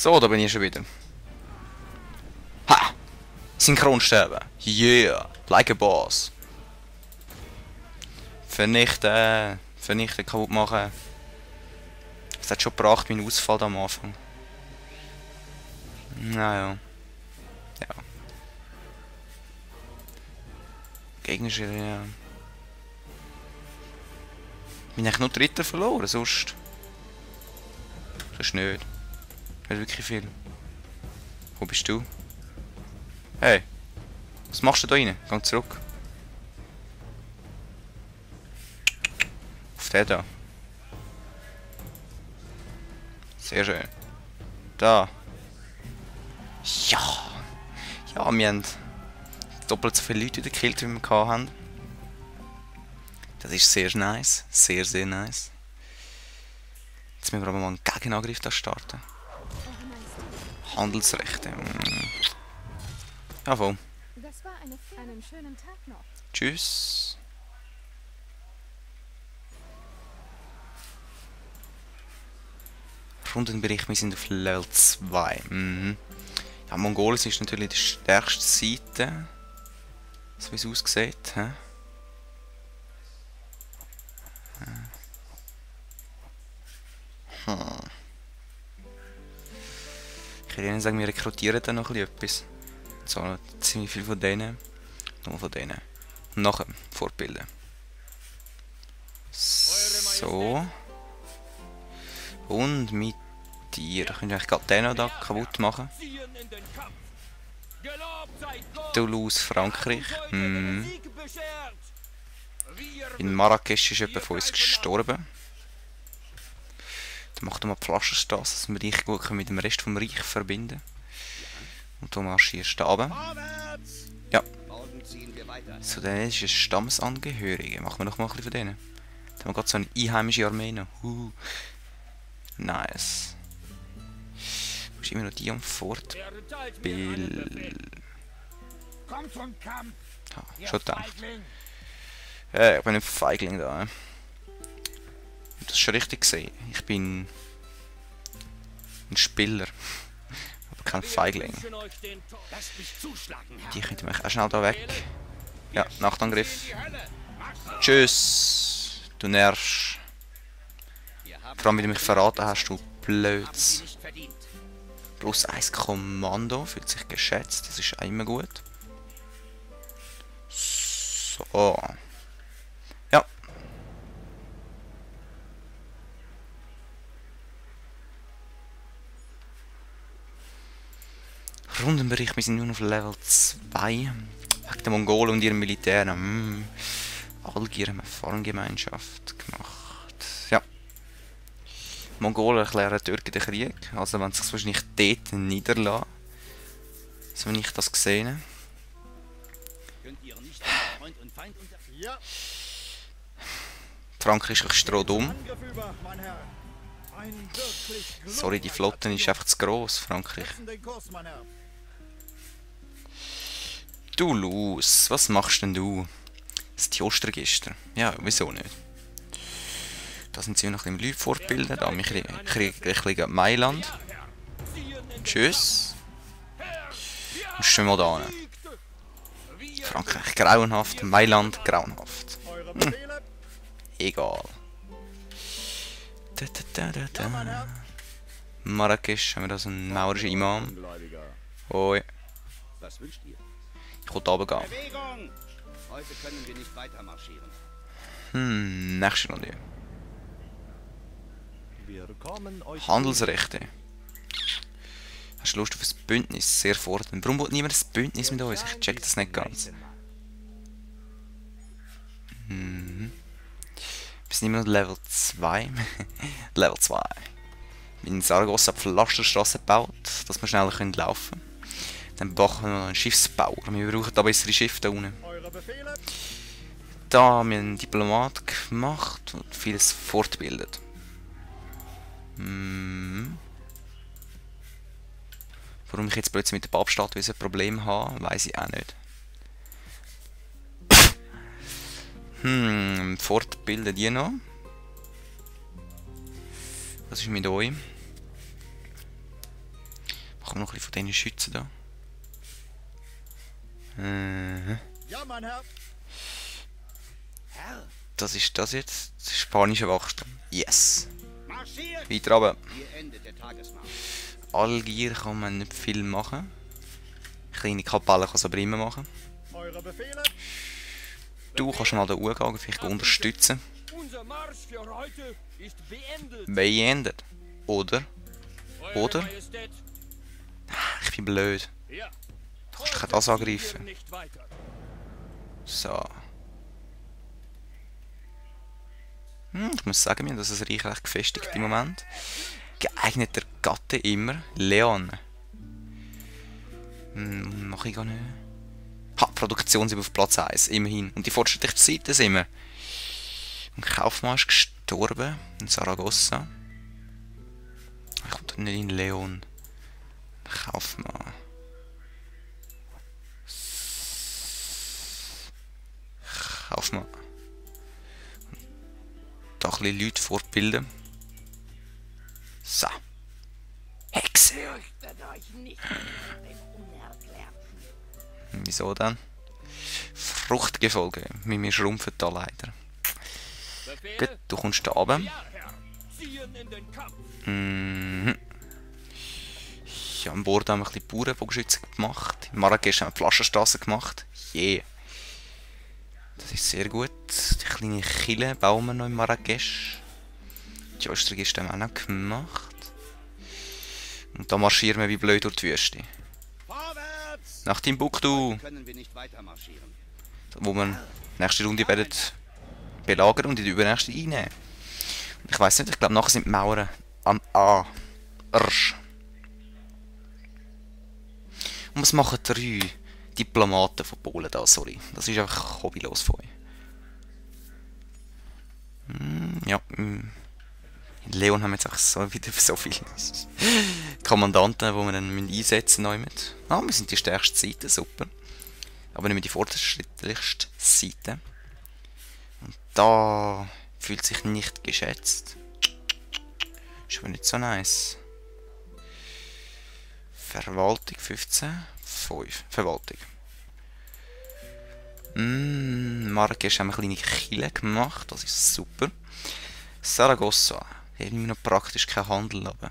So, da bin ich schon wieder. Ha! Synchronsterben. Yeah! Like a boss. Vernichten. Vernichten, kaputt machen. Es hat schon gebracht, mein Ausfall am Anfang. Naja. Ja. Gegner ist ja. Bin ich nur Dritter verloren, sonst. Das ist nicht. Nicht wirklich viel. Wo bist du? Hey! Was machst du da rein? Geh zurück. Auf den da. Sehr schön. Da. Ja! Ja, wir haben doppelt so viele Leute gekillt, wie wir hatten. Das ist sehr nice. Sehr, sehr nice. Jetzt müssen wir aber mal einen Gegenangriff da starten. Handelsrechte. Ja, voll. Das war einen schönen Tag noch. Tschüss. Rundenbericht, wir sind auf Level 2. Ja, Mongolis ist natürlich die stärkste Seite. So wie es aussieht. He? Ich würde sagen, wir rekrutieren dann noch etwas. So, ziemlich viel von denen. Nur von denen. Und nachher fortbilden. So. Und mit dir. Könnt ihr eigentlich gerade den noch da kaputt machen? Toulouse, Frankreich. In Marrakesch ist jemand von uns gestorben. Dann macht er mal die Pflasterstraße, dass wir dich gut mit dem Rest vom Reich verbinden. Und du marschierst da runter. Ja. So, dann ist es Stammesangehörige. Machen wir noch mal ein bisschen von denen. Dann haben wir gerade so eine einheimische Armee noch. Nice. Du musst immer noch die am Fortbilden. Ah, schon gedacht. Ich bin ein Feigling da. Das ist schon richtig gesehen. Ich bin ein Spieler. Aber kein Feigling. Die könnte mich auch schnell da weg. Ja, Nachtangriff. Tschüss. Du nervst. Vor allem, wie du mich verraten hast, du Blöds. Plus 1 Kommando. Fühlt sich geschätzt. Das ist auch immer gut. So. Ja. Rundenbericht, wir sind nur auf Level 2. Wegen der Mongolen und ihrem Militär. Algier haben eine Farmgemeinschaft gemacht. Ja. Mongolen erklären Türken den Krieg. Also wenn sie sich wahrscheinlich dort niederlassen. So wie ich das gesehen. Frankreich ist strohdumm. Sorry, die Flotte ist einfach zu gross, Frankreich. Toulouse, was machst denn du? Das Tjostregister. Ja, wieso nicht? Da sind sie noch ein bisschen Leute fortbilden. Da kriege ich Mailand. Tschüss. Und schon mal da hin. Frankreich grauenhaft, Mailand grauenhaft. Egal. Marrakesch haben wir da so einen maurischen Imam. Hoi. Ich will da runtergehen. Heute können wir nicht weiter marschieren. Nächste Runde. Handelsrechte. Hast du Lust auf ein Bündnis? Sehr fordernd. Warum will niemand ein Bündnis mit uns? Ich check das nicht ganz. Wir sind immer noch Level 2. Level 2. In Saragossa Pflasterstraße gebaut, dass wir schneller laufen können. Dann brauchen wir noch einen Schiffsbauer. Wir brauchen da bessere Schiffe da unten. Da haben wir einen Diplomat gemacht und vieles fortbildet. Warum ich jetzt plötzlich mit der Papststadt ein Problem habe, weiß ich auch nicht. Fortbilden die noch. Was ist mit euch? Machen wir noch ein bisschen von diesen Schützen da. Ja, mein Herr. Herr, Das ist das jetzt. Das spanische Wachstum. Yes. marschiert! Weiter runter. Hier endet der Tagesmarsch. Algier kann man nicht viel machen. Kleine Kapelle kann es aber immer machen. Eure Befehle? Du kannst mal da hochgehen, vielleicht unterstützen. Unser Marsch für heute ist beendet. Beendet. Oder? Eure Majestät, Ich bin blöd. ja, Du kannst kein das hier angreifen. nicht weiter. So. Ich muss sagen, wir haben das Reich recht gefestigt im Moment. Geeigneter Gatte immer. Leon. Mach ich gar nicht. Ha, Produktion sind wir auf Platz 1, immerhin. Und die fortschrittliche Seite sind wir. Und Kaufmann ist gestorben in Saragossa. Ich komme doch nicht in Leon. Kaufmann. Kaufmann. Da ein bisschen Leute fortbilden. So. Hexe. Wieso denn? Fruchtgefolge. Mit mir schrumpfen da leider. Befehle? Gut, du kommst da runter. Ja, Herr. Ziehen in den Kampf. Ja, an Bord haben wir ein bisschen Bauernbogenschützen gemacht. In Marrakesch haben wir Flaschenstrassen gemacht. Yeah. Das ist sehr gut. Die kleine Kille bauen wir noch in Marrakesch. Die Österreicher haben wir auch noch gemacht. Und da marschieren wir wie blöd durch die Wüste. Vorwärts! Nach Timbuktu, Können wir nicht weiter marschieren. wo wir nächste Runde werden belagern und in die übernächste einnehmen. Ich weiss nicht, ich glaube nachher sind die Mauern am Arsch. Und was machen 3 Diplomaten von Polen da? Sorry, das ist einfach hobbylos von euch. Ja, in Leon haben wir jetzt auch so wieder so viele Kommandanten, die wir dann einsetzen müssen. Wir sind die stärkste Seite, super. Aber nicht mehr die fortschrittlichste Seite. Und da fühlt sich nicht geschätzt. Ist aber nicht so nice. Verwaltung 15, 5. Verwaltung. Marrakesch haben wir eine kleine Kille gemacht, das ist super. Saragossa. Hier haben wir noch praktisch keinen Handel, aber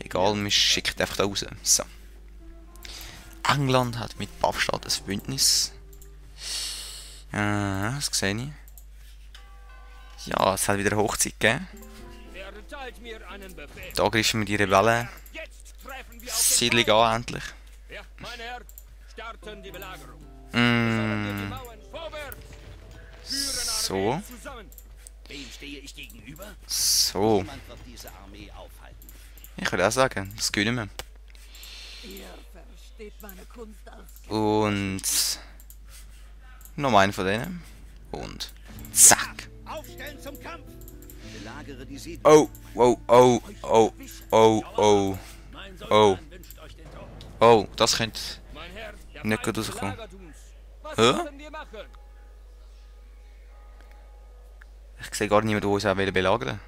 egal, wir schicken einfach da raus. So. England hat mit Babstadt ein Bündnis. Das sehe ich. Ja, es hat wieder eine Hochzeit gegeben. Erteilt mir einen Befehl. Da greifen wir die Rebellen. Jetzt treffen wir auf den Siedlung Feind. an, endlich. Ja, mein Herr, starten die Belagerung. Sollen wir die Mauern vorwärts? Führen So. Armeen zusammen. Wem stehe ich gegenüber? So. Niemand wird diese Armee aufhalten. Ich würde auch sagen, das gewinnen wir. Ihr versteht meine Kunst als Und noch einen von denen. Und zack. Aufstellen zum Kampf! Belagere die Siedlung. Oh, oh, oh, oh, oh, oh. Oh. Oh, das könnte Mein Herr, der nicht Feind gut rauskommen. belagert uns. Was Hä? müssen wir machen? Ich sehe gar niemanden, der uns auch belagern will.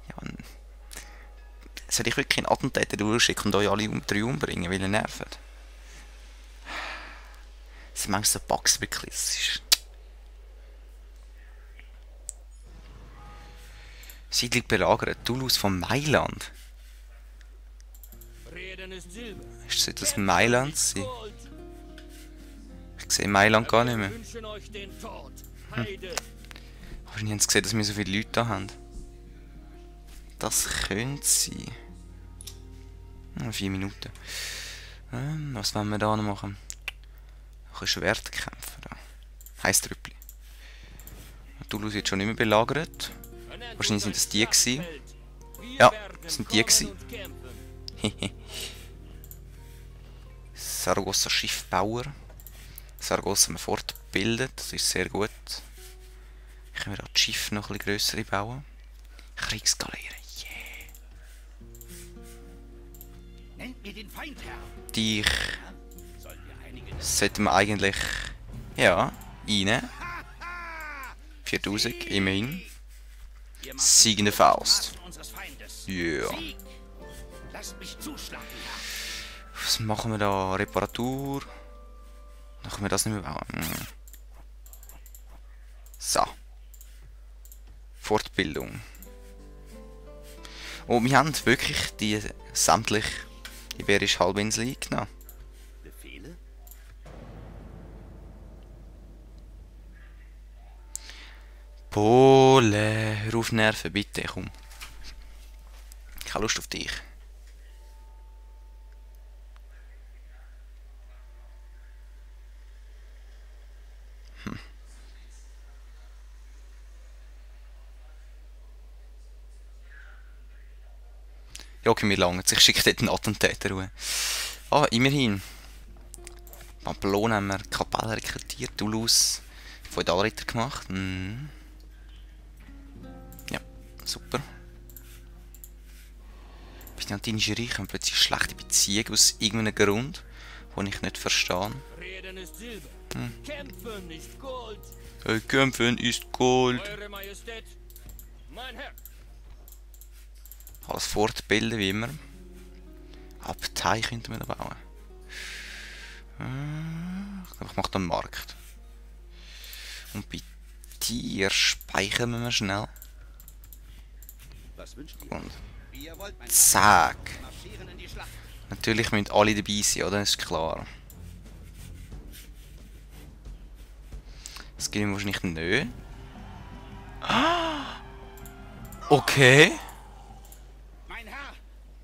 Ja, soll ich wirklich einen Attentäter durchschicken und euch alle 3 umbringen, weil ihr nervt? Das sind manchmal so Bugs wirklich. Das ist Siedlung belagert. Toulouse von Mailand. Reden ist Silber. Soll das Mailand sein? Gold. Ich sehe Mailand gar nicht mehr. Wir wünschen euch den Tod. Heide. Wahrscheinlich haben sie gesehen, dass wir so viele Leute da haben. Das könnte sein. 4 Minuten. Was wollen wir da noch machen? Noch ein Schwertkämpfer da. Heißtrüppli. Toulouse wird schon nicht mehr belagert. Wahrscheinlich sind das die gewesen. Ja, das sind die gewesen. Saragossa Schiffbauer. Saragossa haben wir fortgebildet, das ist sehr gut. Können wir auch das Schiff noch ein bisschen grössere bauen. Kriegsgaleere, yeah. Nennt mir den Feind, Herr. Dich Sollen wir einige... sollten wir eigentlich, ja, rein. 4000, immerhin. Ihr macht Siegende Faust. Maßen unseres Feindes. Ja. Sieg! Lasst mich zuschlagen, Herr. Was machen wir da? Reparatur. Dann können wir das nicht mehr bauen. So. Fortbildung. Oh, wir haben wirklich die sämtliche iberische Halbinsel eingenommen. Befehle? Pole, hör auf Nerven, bitte, komm. Keine Lust auf dich. Ja, okay, mir lange. Ich schicke dort einen Attentäter ruhe. Ah, immerhin. Pamplona haben wir Kapelle rekrutiert, Toulouse Feudalritter gemacht. Ja, super. Byzantinische Reich haben plötzlich schlechte Beziehungen aus irgendeinem Grund, den ich nicht verstehe. Reden ist Silber. Kämpfen ist Gold. Kämpfen ist Gold. Eure Majestät. Mein Herr. Alles fortbilden, wie immer. Abtei könnten wir da bauen. Ich glaube, ich mache da einen Markt. Und bei dir speichern wir schnell. Was wünscht ihr? Und Wie ihr wollt, mein zack. Marschieren in die Schlacht. Natürlich müssen alle dabei sein, oder? Das ist klar. Das geht mir wahrscheinlich nicht. Okay. Mein Herr!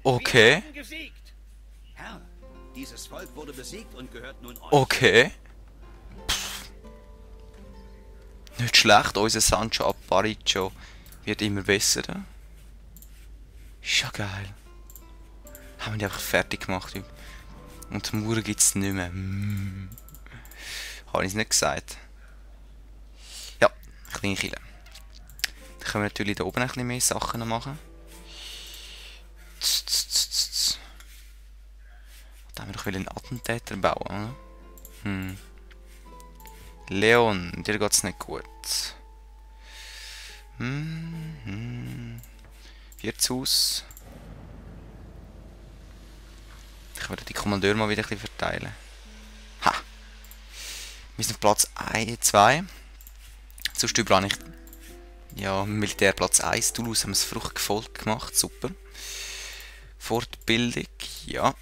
Okay. Wir haben gesiegt! Herr, dieses Volk wurde besiegt und gehört nun euch. Okay. Pff. Nicht schlecht, unser Sancho Aparicio wird immer besser. Ist ja geil. Haben wir die einfach fertig gemacht. Und die Mauern gibt es nicht mehr. Habe ich es nicht gesagt. Ja, kleine Kille. Dann können wir natürlich da oben ein bisschen mehr Sachen machen. Da haben wir doch einen Attentäter bauen, oder? Leon, dir geht's nicht gut. Wirtshaus. Ich werde die Kommandeure mal wieder ein bisschen verteilen. Ha! Wir sind auf Platz 1, 2. Sonst überall nicht. Ja, Militärplatz 1. Toulouse haben wir das Fruchtgefolge gemacht. Super. Fortbildung, ja.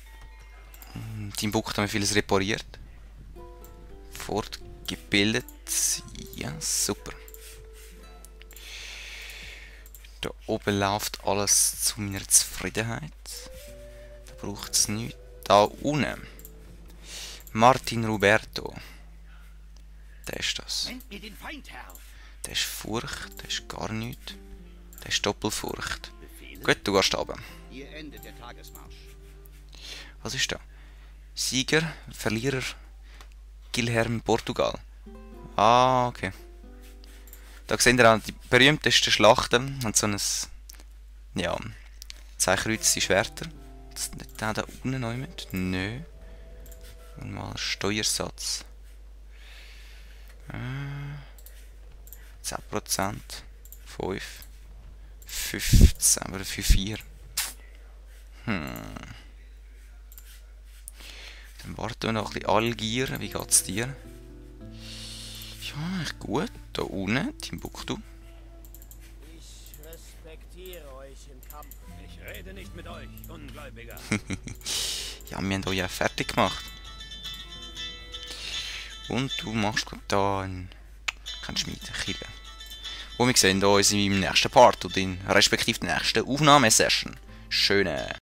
Timbuktu haben wir vieles repariert. Fortgebildet, ja, super. Da oben läuft alles zu meiner Zufriedenheit. Da braucht es nichts. Da unten. Martin Roberto. Der ist das. Nennt mir den Feind, Herr. Der ist Furcht, der ist gar nichts. Der ist Doppelfurcht. Befehle? Gut, du gehst runter. Hier endet der Tagesmarsch. Was ist da? Sieger, Verlierer, Guilherme Portugal. Ah, okay. Da sehen wir auch die berühmtesten Schlachten. Und so ein, ja, 2 kreuzte Schwerter. Das ist nicht der da unten noch mit. Nö. Und mal Steuersatz. 10%. 5. 15 oder 5,4. Dann warten wir noch ein bisschen Algier. Wie geht's dir? Ja, echt gut. Da unten, Timbuktu. Ich respektiere euch im Kampf. Ich rede nicht mit euch, Ungläubiger. Ja, wir haben euch ja fertig gemacht. Und du machst gerade da einen Schmiedekille. Wo wir sehen uns in meinem nächsten Part oder in respektive der nächsten Aufnahmesession. Schöne